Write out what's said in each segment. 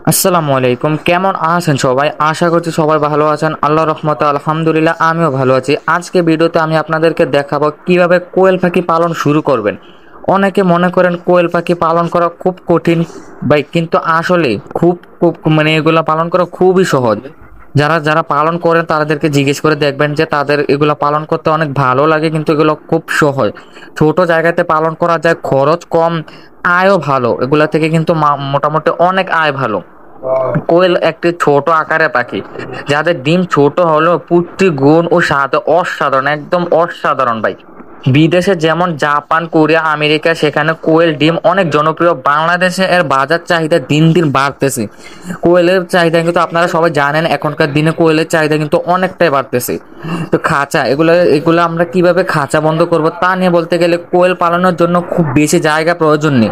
আসসালামু আলাইকুম। কেমন আছেন সবাই? আশা করছি সবাই ভালো আছেন। আল্লাহর রহমতে আলহামদুলিল্লাহ আমিও ভালো আছি। আজকে ভিডিওতে আমি আপনাদেরকে দেখাবো কিভাবে কোয়েল পাখি পালন শুরু করবেন। অনেকে মনে করেন কোয়েল পাখি পালন করা খুব কঠিন ভাই, কিন্তু আসলে খুব খুব মানে এগুলা পালন করা খুবই সহজ। যারা যারা পালন করেন তাদেরকে জিজ্ঞেস করে দেখবেন যে তাদের এগুলা পালন করতে অনেক ভালো লাগে, কিন্তু এগুলো খুব সহজ। ছোট জায়গাতে পালন করা যায়, খরচ কম, আয়ও ভালো। এগুলা থেকে কিন্তু মোটামুটি অনেক আয় ভালো। কোয়েল একটি ছোট আকারের পাখি যাদের ডিম ছোট হলেও পুষ্টি গুণ ও স্বাদ অসাধারণ, একদম অসাধারণ ভাই। বিদেশে যেমন জাপান, কোরিয়া, আমেরিকা, সেখানে কোয়েল ডিম অনেক জনপ্রিয়। বাংলাদেশে এর বাজার চাহিদা দিন দিন বাড়তেছে। কোয়েলের চাহিদা কিন্তু আপনারা সবাই জানেন, এখনকার দিনে কোয়েলের চাহিদা কিন্তু অনেকটাই বাড়তেছে। তো খাঁচা এগুলো এগুলো আমরা কিভাবে খাঁচা বন্ধ করব তা নিয়ে বলতে গেলে, কোয়েল পালনের জন্য খুব বেশি জায়গা প্রয়োজন নেই।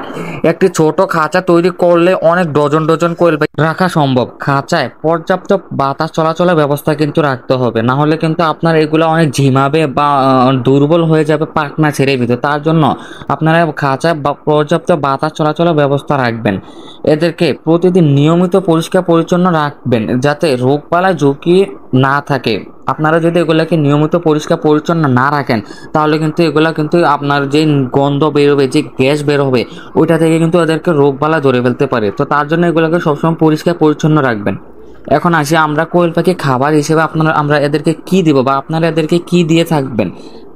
একটি ছোট খাঁচা তৈরি করলে অনেক ডজন ডজন কোয়েল রাখা সম্ভব। খাঁচায় পর্যাপ্ত বাতাস চলাচলের ব্যবস্থা কিন্তু রাখতে হবে, না হলে কিন্তু আপনার এগুলো অনেক ঝিমাবে বা দুর্বল হয়ে যাবে পাখনা ছেড়ে ভিতরে। তার জন্য আপনারা খাঁচায় পর্যাপ্ত বাতাস চলাচলের ব্যবস্থা রাখবেন। এদেরকে প্রতিদিন নিয়মিত পরিষ্কার পরিচ্ছন্ন রাখবেন যাতে রোগবালাই ঝুঁকি না থাকে। আপনারা যদি এগুলাকে নিয়মিত পরিষ্কার পরিচ্ছন্ন না রাখেন, তাহলে কিন্তু এগুলা কিন্তু আপনার যে গন্ধ বেরোবে, যে গ্যাস বের হবে, ওইটা থেকে কিন্তু এদেরকে রোগবালা ধরে ফেলতে পারে। তো তার জন্য এগুলোকে সবসময় পরিষ্কার পরিচ্ছন্ন রাখবেন। এখন আসি আমরা কোয়েল পাখি খাবার হিসেবে আমরা এদেরকে কি দিব বা আপনারা এদেরকে কি দিয়ে থাকবেন।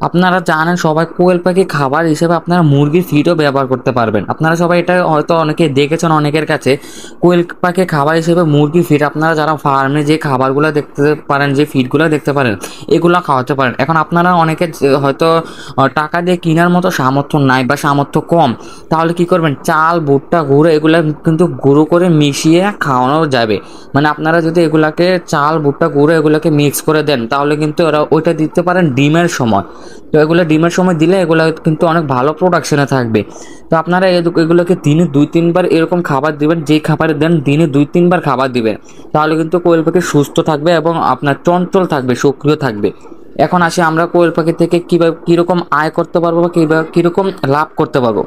আপনারা জানেন সবাই, কোয়েল পাখি খাবার হিসেবে আপনারা মুরগির ফিডও ব্যবহার করতে পারবেন। আপনারা সবাই এটা হয়তো অনেকে দেখেছেন অনেকের কাছে। কোয়েল পাখি খাবার হিসেবে মুরগি ফিড, আপনারা যারা ফার্মে যে খাবারগুলো দেখতে পারেন, যে ফিডগুলো দেখতে পারেন, এগুলো খাওয়াতে পারেন। এখন আপনারা অনেকে হয়তো টাকা দিয়ে কেনার মতো সামর্থ্য নাই বা সামর্থ্য কম, তাহলে কি করবেন, চাল, ভুট্টা, গুঁড়ো এগুলো কিন্তু গুঁড়ো করে মিশিয়ে খাওয়ানো যাবে। মানে আপনারা যদি এগুলাকে চাল, ভুট্টা, গুঁড়ো এগুলোকে মিক্স করে দেন, তাহলে কিন্তু ওরা ওইটা দিতে পারেন ডিমের সময়। তো এগুলো ডিমের সময় দিলে এগুলো কিন্তু অনেক ভালো প্রোডাকশনে থাকবে। তো আপনারা এগুলোকে দিনে 2-3 বার এরকম খাবার দিবেন। যেই খাবার দেন দিনে 2-3 বার খাবার দিবেন, তাহলে কিন্তু কোয়েল পাখি সুস্থ থাকবে এবং আপনার চঞ্চল থাকবে, সক্রিয় থাকবে। এখন আসি আমরা কোয়েল পাখি থেকে কিভাবে কিরকম আয় করতে পারবো বা কিরকম লাভ করতে পারবো।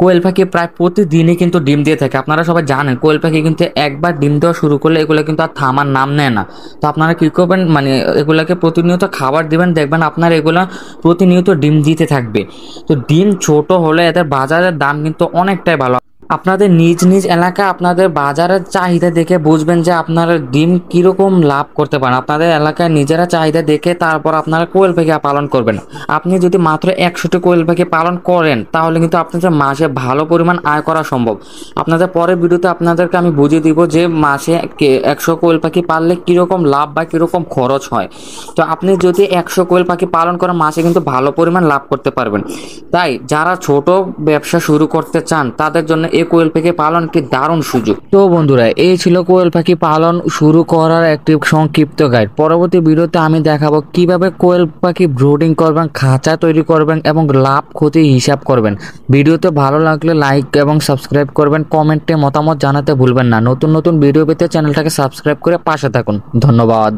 কোয়েল পাখি প্রায় প্রতিদিনই কিন্তু ডিম দিয়ে থাকে। আপনারা সবাই জানেন কোয়েল পাখি কিন্তু একবার ডিম দেওয়া শুরু করলে এগুলো কিন্তু আর থামার নাম নেয় না। তো আপনারা কী করবেন, মানে এগুলাকে প্রতিনিয়ত খাবার দিবেন, দেখবেন আপনার এগুলা প্রতিনিয়ত ডিম দিতে থাকবে। তো ডিম ছোট হলে এদের বাজারের দাম কিন্তু অনেকটাই ভালো। আপনাদের নিজ নিজ এলাকা আপনাদের বাজারের চাহিদা দেখে বুঝবেন যে আপনারা ডিম কীরকম লাভ করতে পারেন। আপনাদের এলাকায় নিজেরা চাহিদা দেখে তারপর আপনারা কোয়েল পাখি পালন করবেন। আপনি যদি মাত্র 100টি কোয়েল পাখি পালন করেন, তাহলে কিন্তু আপনাদের মাসে ভালো পরিমাণ আয় করা সম্ভব। আপনাদের পরের ভিডিওতে আপনাদেরকে আমি বুঝিয়ে দিব যে মাসে 100 কোয়েল পাখি পাললে কীরকম লাভ বা কীরকম খরচ হয়। তো আপনি যদি 100 কোয়েল পাখি পালন করেন, মাসে কিন্তু ভালো পরিমাণ লাভ করতে পারবেন। তাই যারা ছোট ব্যবসা শুরু করতে চান, তাদের জন্য এই কোয়েল পাখি পালন একটি দারুণ সুযোগ। তো বন্ধুরা, এই ছিল কোয়েল পাখি পালন শুরু করার একটি সংক্ষিপ্ত গাইড। পরবর্তী ভিডিওতে আমি দেখাবো কিভাবে কোয়েল পাখি ব্রুডিং করবেন, খাঁচা তৈরি করবেন এবং লাভ ক্ষতি হিসাব করবেন। ভিডিওতে ভালো লাগলে লাইক এবং সাবস্ক্রাইব করবেন। কমেন্টে মতামত জানাতে ভুলবেন না। নতুন নতুন ভিডিও পেতে চ্যানেলটাকে সাবস্ক্রাইব করে পাশে থাকুন। ধন্যবাদ।